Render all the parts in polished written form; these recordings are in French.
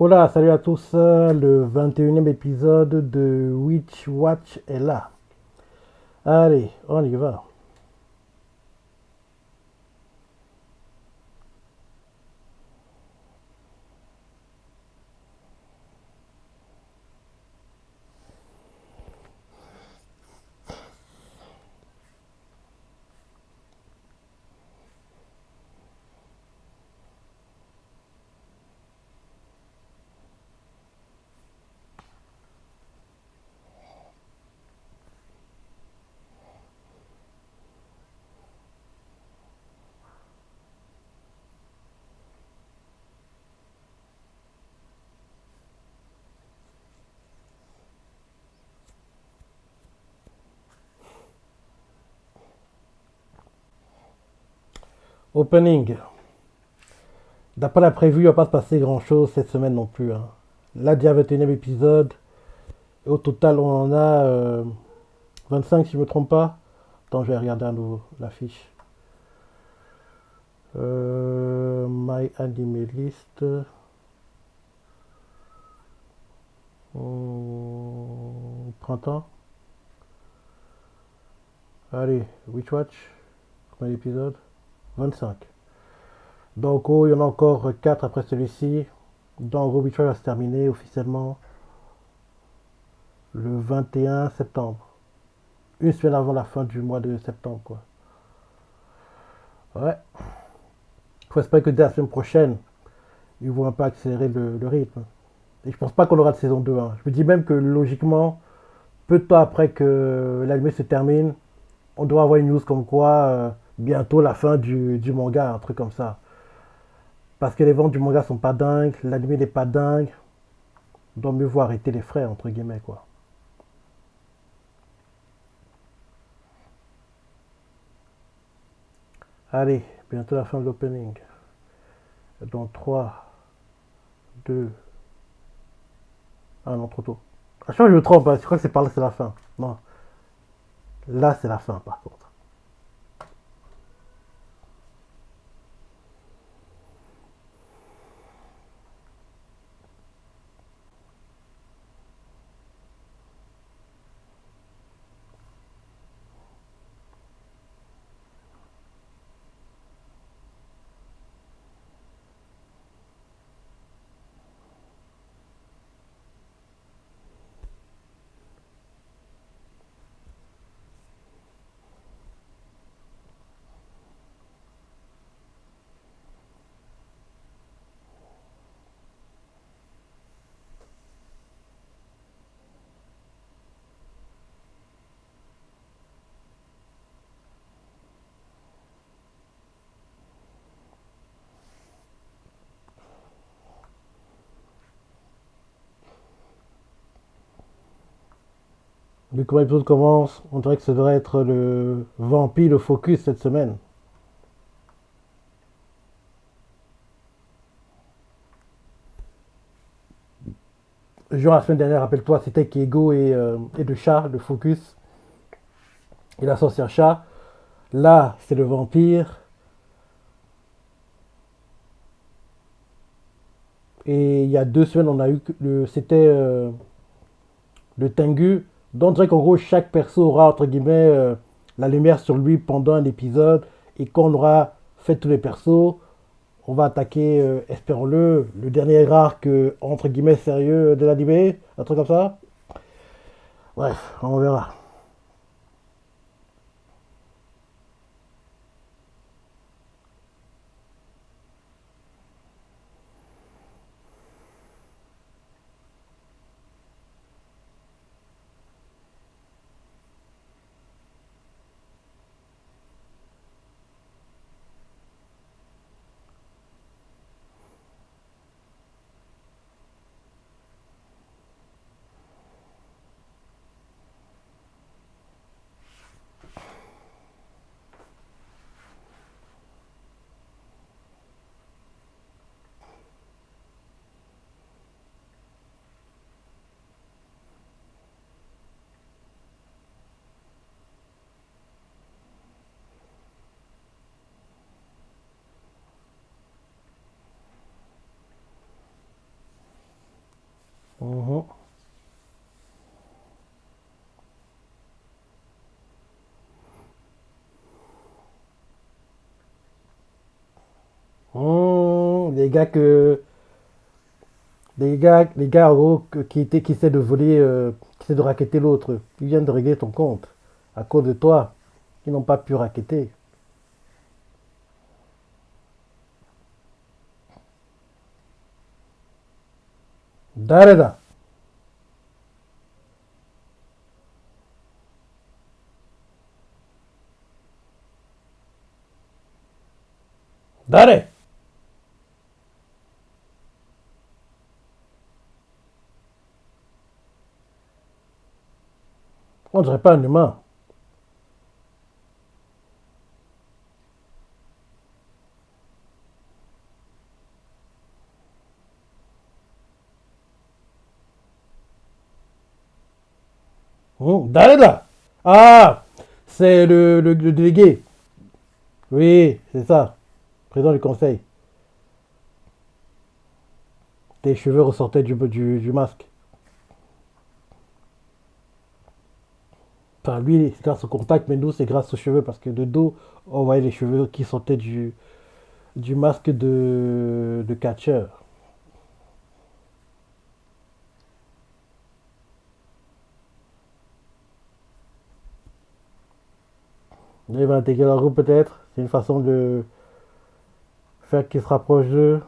Hola, salut à tous. Le 21e épisode de Witch Watch est là. Allez, on y va. Opening. D'après la prévue, il va pas se passer grand chose cette semaine non plus, hein. Là, déjà 21e épisode. Et au total, on en a 25 si je me trompe pas. Attends, je vais regarder à nouveau l'affiche. My Anime List. Printemps. Allez, Witch Watch. Combien d'épisodes? 25. Donc, oh, il y en a encore 4 après celui-ci. Donc, Witch Watch va se terminer officiellement le 21 septembre. Une semaine avant la fin du mois de septembre, quoi. Ouais. Faut espérer que dès la semaine prochaine, ils vont un peu accélérer le rythme. Et je pense pas qu'on aura de saison 2, hein. Je me dis même que logiquement, peu de temps après que l'anime se termine, on doit avoir une news comme quoi bientôt la fin du manga, un truc comme ça. Parce que les ventes du manga sont pas dingues, l'anime n'est pas dingue. On doit mieux voir arrêter les frais, entre guillemets, quoi. Allez, bientôt la fin de l'opening. Dans 3, 2. Ah non, trop tôt. À chaque fois, je me trompe, hein. Je crois que c'est par là, c'est la fin. Non, là, c'est la fin, par contre. Vu comment l'épisode commence, on dirait que ça devrait être le vampire, le focus cette semaine. Genre la semaine dernière, rappelle-toi, c'était Kiego et le chat, le focus, et la sorcière chat. Là, c'est le vampire. Et il y a 2 semaines, on a eu c'était le Tengu. Donc, on dirait qu'en gros, chaque perso aura, entre guillemets, la lumière sur lui pendant un épisode. Et quand on aura fait tous les persos, on va attaquer, espérons-le, le dernier arc, entre guillemets, sérieux de l'anime. Un truc comme ça. Bref, on verra. Mhm. Les gars les gars en gros, qui essaient de voler, qui essaient de racketter l'autre, ils viennent de régler ton compte à cause de toi. Ils n'ont pas pu racketter. Dareda. Dare. On dirait pas un humain. Dareda. Ah, c'est le délégué. Oui, c'est ça. Président du conseil. Tes cheveux ressortaient du masque. Enfin, lui, c'est grâce au contact, mais nous, c'est grâce aux cheveux, parce que de dos, on voyait les cheveux qui sortaient du masque de catcheur. Il va intégrer leur groupe peut-être. C'est une façon de faire qu'ils se rapprochent d'eux.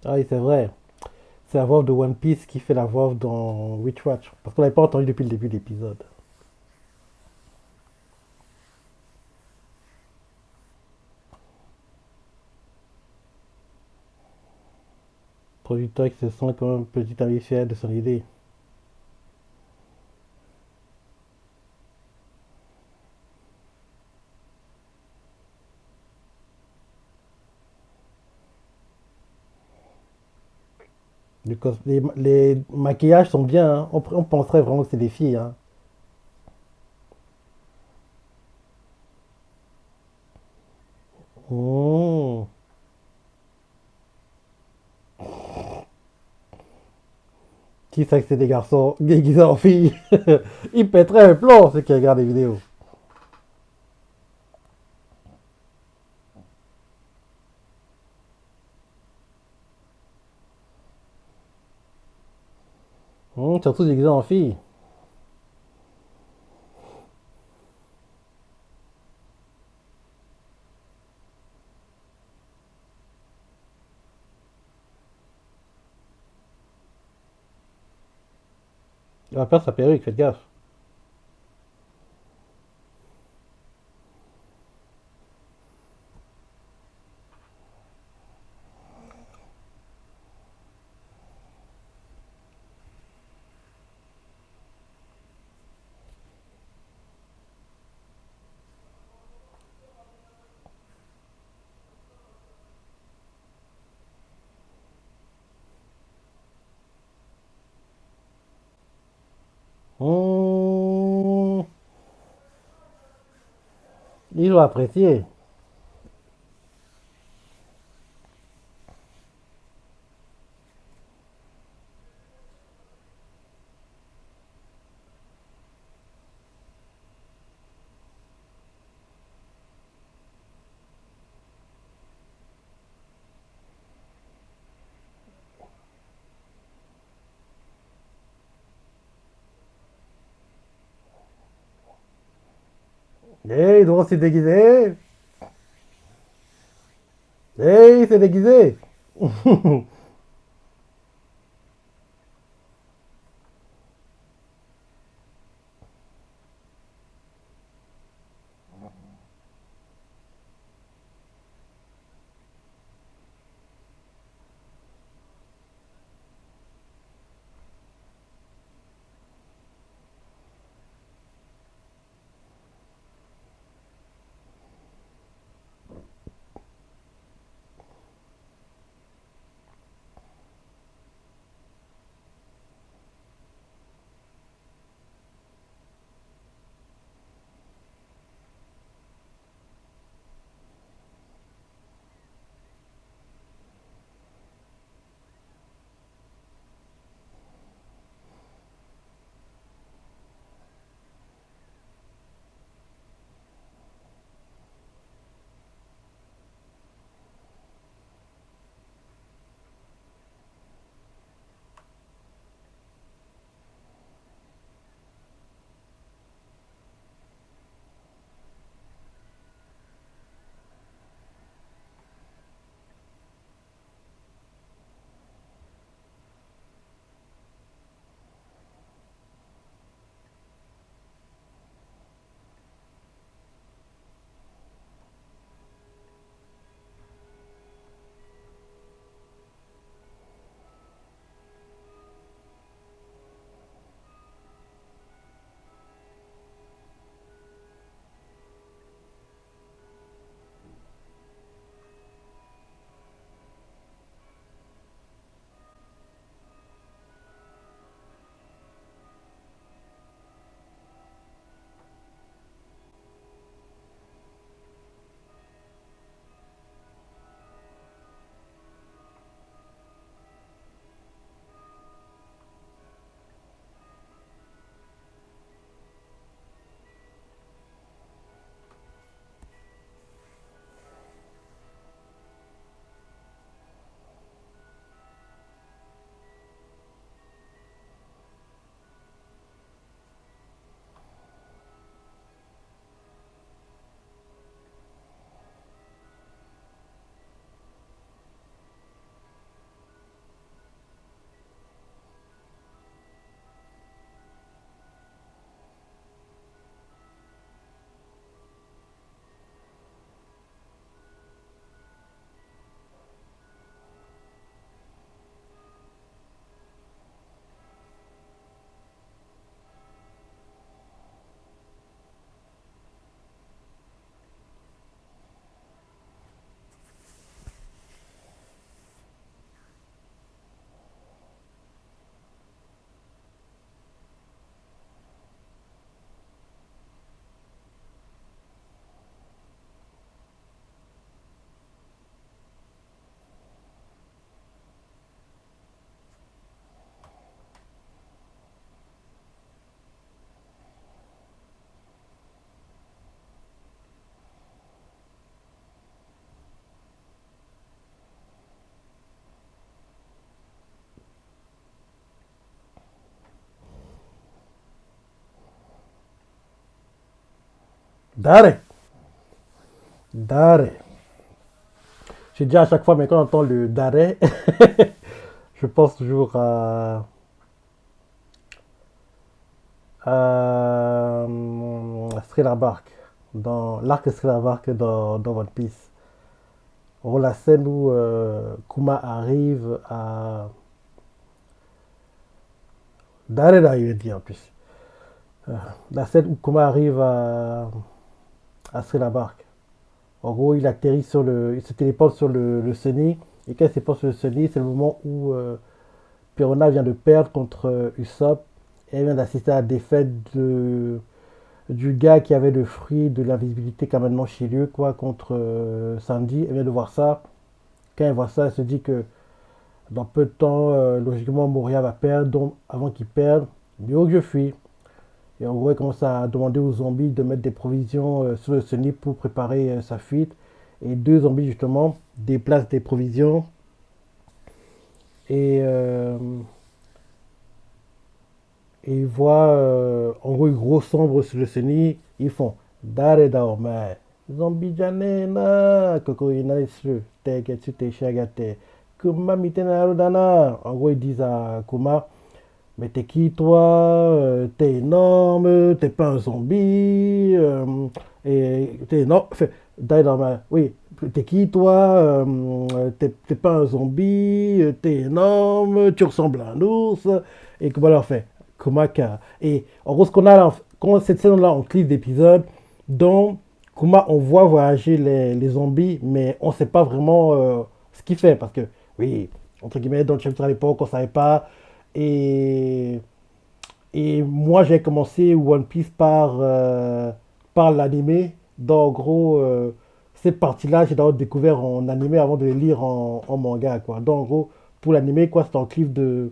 Ah oui, c'est vrai. C'est la voix de One Piece qui fait la voix dans Witch Watch. Parce qu'on l'avait pas entendu depuis le début de l'épisode. Producteur qui se sent comme un petit ambitieux de son idée. Les maquillages sont bien, hein. On penserait vraiment que c'est des filles, hein. Mmh. Qui sait que c'est des garçons déguisés en filles? Ils pèteraient un plomb, ceux qui regardent les vidéos. Surtout déguisés en filles. Il va perdre sa perruque, faites gaffe. Mmh. Ils ont apprécié. Hey, ils doivent se déguiser. Hey, il s'est déguisé. Dare. Dare. J'ai dit à chaque fois, mais quand on entend le Dare, je pense toujours à Thriller Bark, dans l'arc Thriller Bark dans One Piece. En gros, la scène où Kuma arrive à. Dareda, il est dit en plus. Euh, la scène où Kuma arrive à Thriller Bark. En gros, il atterrit sur le. Il se téléporte sur le Sunny. Et quand il se téléporte sur le Sunny, c'est le moment où Perona vient de perdre contre Usopp. Et elle vient d'assister à la défaite du gars qui avait le fruit de l'invisibilité qu'a maintenant chez lui, quoi, contre Sandy. Elle vient de voir ça. Quand elle voit ça, elle se dit que dans peu de temps, logiquement, Moria va perdre. Donc, avant qu'il perde, mieux que je fuis. Et en gros, elle commence à demander aux zombies de mettre des provisions sur le Sunny pour préparer sa fuite. Et deux zombies, justement, déplacent des provisions. Et, euh, et ils voient, en gros, une grosse sombre sur le Sunny. Ils font Dare Daomai. Zombie Janena. Koko Inaisu. Tegetsu Te Shagate. Kuma Mitena Arudana. En gros, ils disent à Kuma, mais t'es qui toi? T'es énorme, t'es pas un zombie, et t'es énorme. Enfin, oui, t'es qui toi? T'es pas un zombie, t'es énorme, tu ressembles à un ours. Et comment leur fait? Kumaka. Et en gros, ce qu'on a là, cette scène-là en clip d'épisode, dont Kuma, on voit voyager les zombies, mais on sait pas vraiment ce qu'il fait. Parce que, oui, entre guillemets, dans le chapitre à l'époque, on savait pas. Et, et moi, j'ai commencé One Piece par l'animé. Donc, en gros, cette partie-là, j'ai d'abord découvert en animé avant de les lire en manga, quoi. Donc, en gros, pour l'animé, quoi, c'est un clip de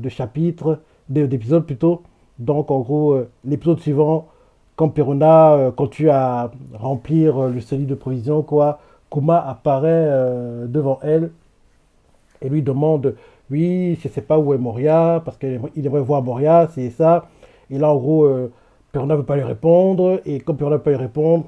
chapitres, d'épisodes plutôt. Donc, en gros, l'épisode suivant, quand Perona, quand tu as remplir le solide de provisions, quoi, Kuma apparaît devant elle et lui demande, oui, je ne sais pas où est Moria, parce qu'il aimerait voir Moria, c'est ça. Et là, en gros, Perona ne veut pas lui répondre. Et comme Perona ne veut pas lui répondre,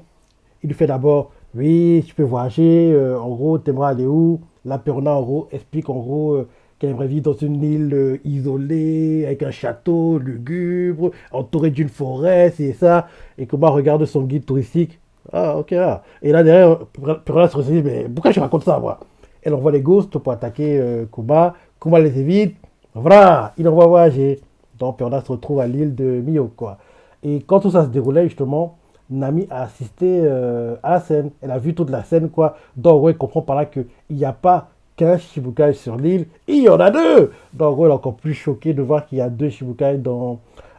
il lui fait d'abord, oui, tu peux voyager, en gros, t'aimerais aller où? Là, Perona, en gros, explique, en gros, qu'elle aimerait vivre dans une île isolée, avec un château lugubre, entouré d'une forêt, c'est ça. Et comment regarde son guide touristique. Ah, ok, là. Et là, derrière, Perona se dit, mais pourquoi je raconte ça, moi? Elle envoie les ghosts pour attaquer Kuma. Kuma les évite. Voilà, il envoie voyager. Donc Perna se retrouve à l'île de Mio, quoi. Et quand tout ça se déroulait, justement, Nami a assisté à la scène. Elle a vu toute la scène, quoi. Donc, ouais, elle comprend par là qu'il n'y a pas qu'un Shibukai sur l'île, il y en a deux. Donc, ouais, elle est encore plus choquée de voir qu'il y a deux Shibukai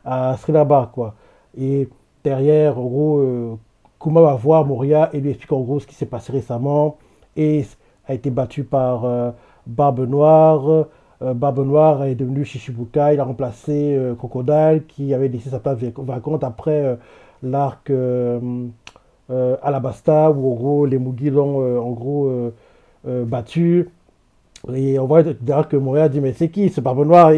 à Srinabar, quoi. Et derrière, en gros, Kuma va voir Moria et lui explique en gros ce qui s'est passé récemment. Et a été battu par Barbe Noire. Barbe Noire est devenu Shishibukai. Il a remplacé Crocodile qui avait laissé sa place vacante après l'arc Alabasta où en gros les Mugi l'ont en gros battu. Et on voit d'ailleurs que Montréal dit mais c'est qui ce Barbe Noire?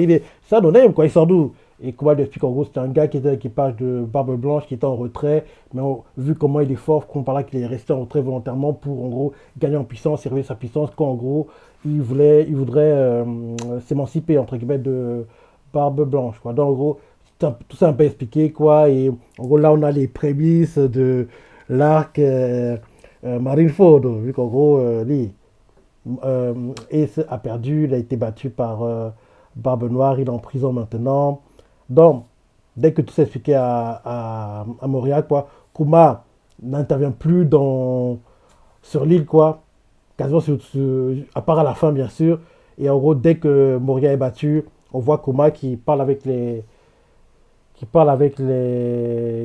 C'est un no-name quoi, il sort d'où? Et Kuma lui explique en gros c'était un gars qui était à l'équipage de Barbe Blanche qui était en retrait, mais vu comment il est fort, qu'on parle qu'il est resté en retrait volontairement pour en gros gagner en puissance et révéler sa puissance, quand en gros il voudrait s'émanciper entre guillemets de Barbe Blanche quoi. Donc en gros tout ça un peu expliqué quoi, et en gros là on a les prémices de l'arc Marineford, vu qu'en gros lui Ace a perdu, il a été battu par Barbe Noire, il est en prison maintenant. Donc, dès que tout s'est expliqué à Moria, quoi, Kuma n'intervient plus sur l'île, quoi, quasiment à part à la fin, bien sûr. Et en gros, dès que Moria est battu, on voit Kuma qui parle avec les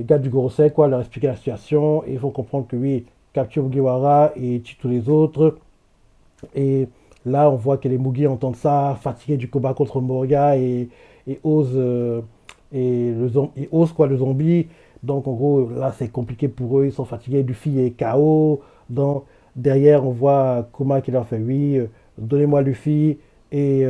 gars du Gorosei, quoi, leur expliquer la situation. Et ils vont comprendre que oui, capture Mugiwara et tue tous les autres. Et là, on voit que les Mugi entendent ça, fatigués du combat contre Moria et osent, et osent quoi, le zombie. Donc, en gros, là, c'est compliqué pour eux. Ils sont fatigués. Luffy est KO. Donc, derrière, on voit Kuma qui leur fait oui, donnez-moi Luffy et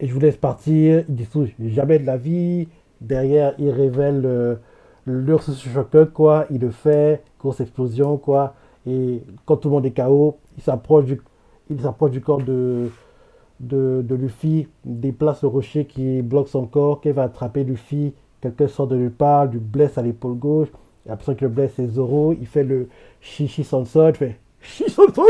je vous laisse partir. Ils disent jamais de la vie. Derrière, ils révèlent L'ours se choque, quoi, il le fait, grosse explosion, quoi. Et quand tout le monde est KO, il s'approche du corps de Luffy, déplace le rocher qui bloque son corps, qui va attraper Luffy. Quelqu'un sort de nulle part, lui blesse à l'épaule gauche. Et la personne qui le blesse, c'est Zoro. Il fait le Shishi Sanson, il fait Shishi Sanson.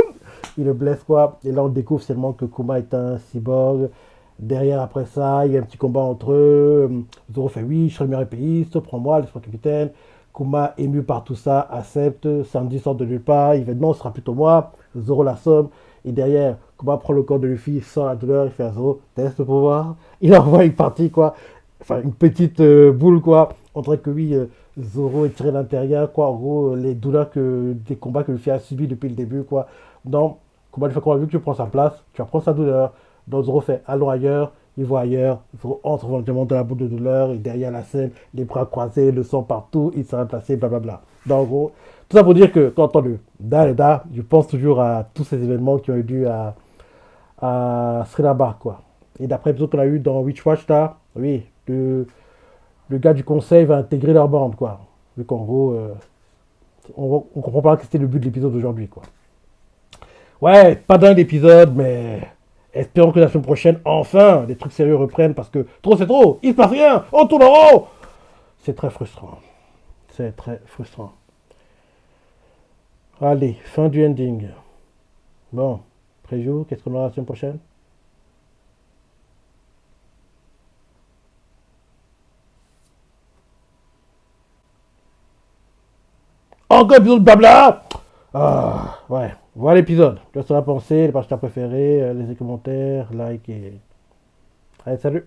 Il le blesse, quoi. Et là, on découvre seulement que Kuma est un cyborg. Derrière, après ça, il y a un petit combat entre eux. Zoro fait oui, je serai le meilleur épéiste, prends-moi, laisse-moi capitaine. Kuma, ému par tout ça, accepte. Sandy sort de nulle part. Il fait non, ce sera plutôt moi. Zoro l'assomme. Et derrière, Kuma prend le corps de Luffy, sort la douleur, il fait à Zoro, teste le pouvoir. Il envoie une partie, quoi. Enfin, une petite boule, quoi. On dirait que oui, Zoro est tiré de l'intérieur, quoi. En gros, les douleurs des combats que Luffy a subis depuis le début, quoi. Donc, Kuma lui fait comprendre, vu que tu prends sa place, tu vas prendre sa douleur. Donc Zoro fait allons ailleurs, il voit ailleurs, Zoro entre volontairement dans la boule de douleur, et derrière la scène, les bras croisés, le sang partout, il s'est remplacé, blablabla. Donc en gros, tout ça pour dire que quand on entend le da et da, je pense toujours à tous ces événements qui ont eu lieu à Sri Lanka, quoi. Et d'après l'épisode qu'on a eu dans Witch Watch, là, oui, le gars du conseil va intégrer leur bande, quoi. Vu qu'en gros, on comprend pas que c'était le but de l'épisode d'aujourd'hui, quoi. Ouais, pas dingue l'épisode, mais espérons que la semaine prochaine, enfin, les trucs sérieux reprennent parce que trop c'est trop, il se passe rien, on tourne en rond. C'est très frustrant. C'est très frustrant. Allez, fin du ending. Bon, preview, qu'est-ce qu'on aura la semaine prochaine? Encore épisode de blabla. Ah, ouais, voilà l'épisode. Qu'est-ce que tu en as pensé, les pages que tu as préférées, les commentaires, like et... Allez, salut.